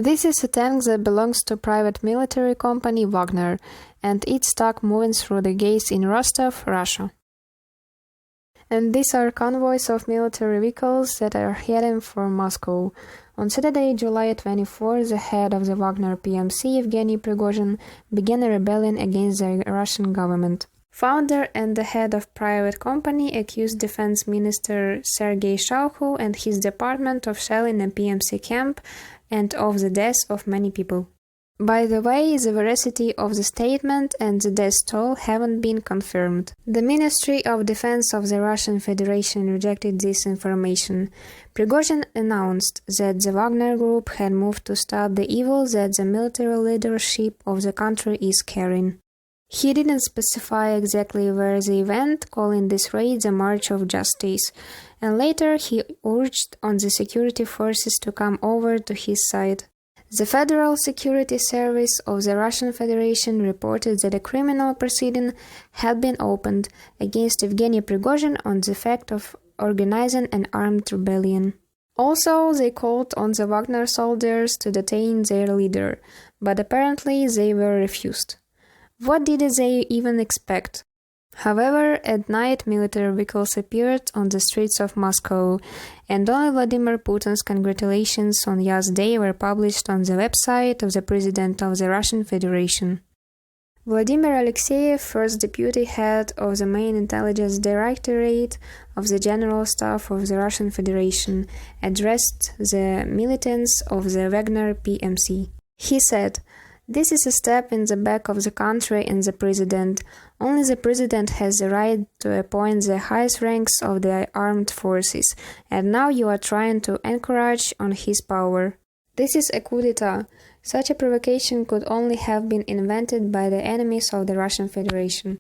This is a tank that belongs to private military company Wagner, and it's stuck moving through the gates in Rostov, Russia. And these are convoys of military vehicles that are heading for Moscow. On Saturday, July 24, the head of the Wagner PMC, Evgeny Prigozhin, began a rebellion against the Russian government. Founder and the head of private company accused Defense Minister Sergei Shoigu and his department of shelling a PMC camp and of the deaths of many people. By the way, the veracity of the statement and the death toll haven't been confirmed. The Ministry of Defense of the Russian Federation rejected this information. Prigozhin announced that the Wagner Group had moved to stop the evil that the military leadership of the country is carrying. He didn't specify exactly where they went, calling this raid the March of Justice, and later he urged on the security forces to come over to his side. The Federal Security Service of the Russian Federation reported that a criminal proceeding had been opened against Evgeny Prigozhin on the fact of organizing an armed rebellion. Also, they called on the Wagner soldiers to detain their leader, but apparently they were refused. What did they even expect? However, at night military vehicles appeared on the streets of Moscow, and only Vladimir Putin's congratulations on Yas Day were published on the website of the President of the Russian Federation. Vladimir Alexeyev, first deputy head of the main intelligence directorate of the General Staff of the Russian Federation, addressed the militants of the Wagner PMC. He said, "This is a step in the back of the country and the president. Only the president has the right to appoint the highest ranks of the armed forces, and now you are trying to encroach on his power. This is a coup d'etat. Such a provocation could only have been invented by the enemies of the Russian Federation."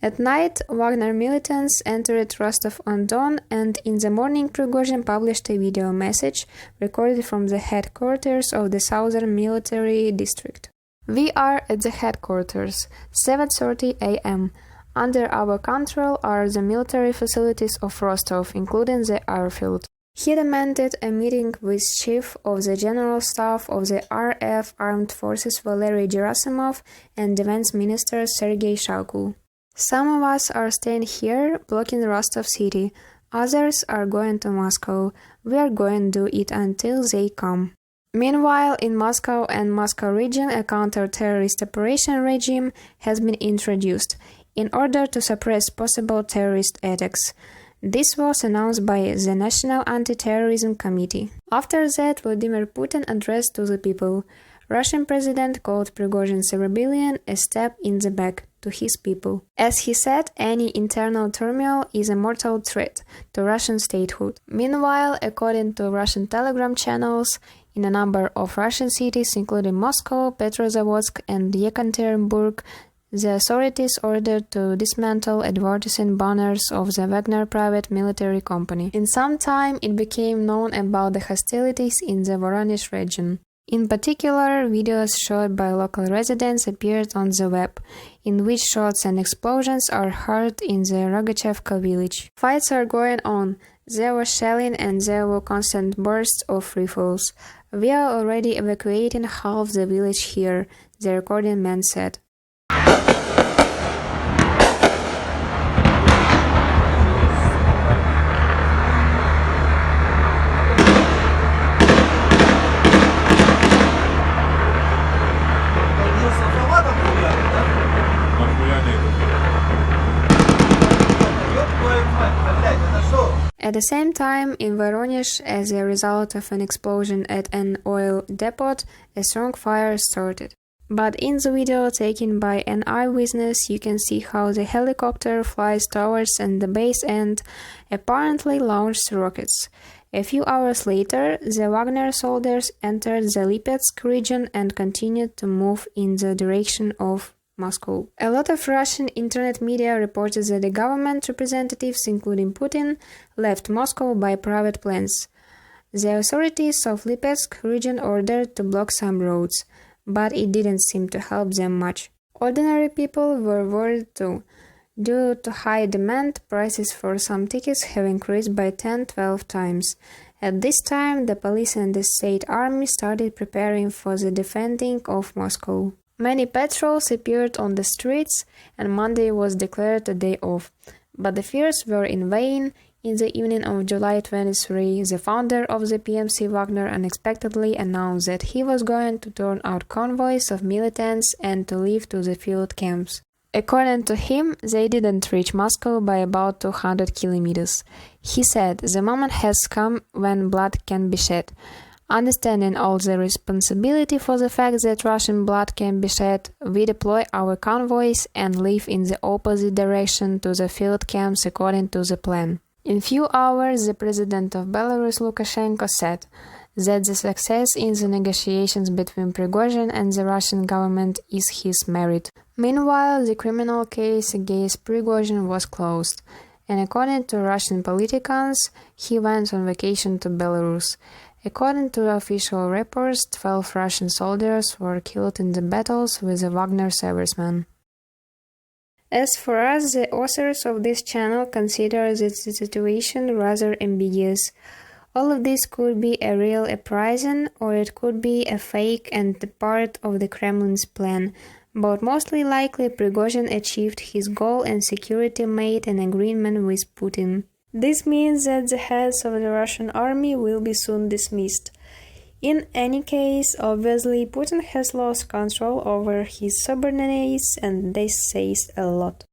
At night, Wagner militants entered Rostov-on-Don, and in the morning Prigozhin published a video message recorded from the headquarters of the Southern Military District. "We are at the headquarters, 7:30 a.m. Under our control are the military facilities of Rostov, including the airfield." He demanded a meeting with Chief of the General Staff of the RF Armed Forces Valery Gerasimov and Defense Minister Sergei Shoigu. "Some of us are staying here, blocking Rostov city. Others are going to Moscow. We are going to do it until they come." Meanwhile, in Moscow and Moscow region, a counter-terrorist operation regime has been introduced in order to suppress possible terrorist attacks. This was announced by the National Anti-Terrorism Committee. After that, Vladimir Putin addressed to the people. Russian president called Prigozhin's rebellion a step in the back to his people. As he said, any internal turmoil is a mortal threat to Russian statehood. Meanwhile, according to Russian telegram channels, in a number of Russian cities, including Moscow, Petrozavodsk, and Yekaterinburg, the authorities ordered to dismantle advertising banners of the Wagner private military company. In some time, it became known about the hostilities in the Voronezh region. In particular, videos shot by local residents appeared on the web, in which shots and explosions are heard in the Rogachevka village. Fights are going on. There was shelling and there were constant bursts of rifles. "We are already evacuating half the village here," the recording man said. At the same time, in Voronezh, as a result of an explosion at an oil depot, a strong fire started. But in the video taken by an eyewitness, you can see how the helicopter flies towards and the base and apparently launched rockets. A few hours later, the Wagner soldiers entered the Lipetsk region and continued to move in the direction of Moscow. A lot of Russian internet media reported that the government representatives, including Putin, left Moscow by private planes. The authorities of Lipetsk region ordered to block some roads, but it didn't seem to help them much. Ordinary people were worried too. Due to high demand, prices for some tickets have increased by 10-12 times, At this time, the police and the state army started preparing for the defending of Moscow. Many patrols appeared on the streets, and Monday was declared a day off. But the fears were in vain. In the evening of July 23, the founder of the PMC, Wagner, unexpectedly announced that he was going to turn out convoys of militants and to leave to the field camps. According to him, they didn't reach Moscow by about 200 kilometers. He said, "The moment has come when blood can be shed." Understanding all the responsibility for the fact that Russian blood can be shed, we deploy our convoys and leave in the opposite direction to the field camps according to the plan. In few hours, the president of Belarus, Lukashenko, said that the success in the negotiations between Prigozhin and the Russian government is his merit. Meanwhile, the criminal case against Prigozhin was closed, and according to Russian politicians, he went on vacation to Belarus. According to official reports, 12 Russian soldiers were killed in the battles with the Wagner servicemen. As for us, the authors of this channel consider the situation rather ambiguous. All of this could be a real uprising, or it could be a fake and part of the Kremlin's plan. But mostly likely Prigozhin achieved his goal and security made an agreement with Putin. This means that the heads of the Russian army will be soon dismissed. In any case, obviously, Putin has lost control over his subordinates, and this says a lot.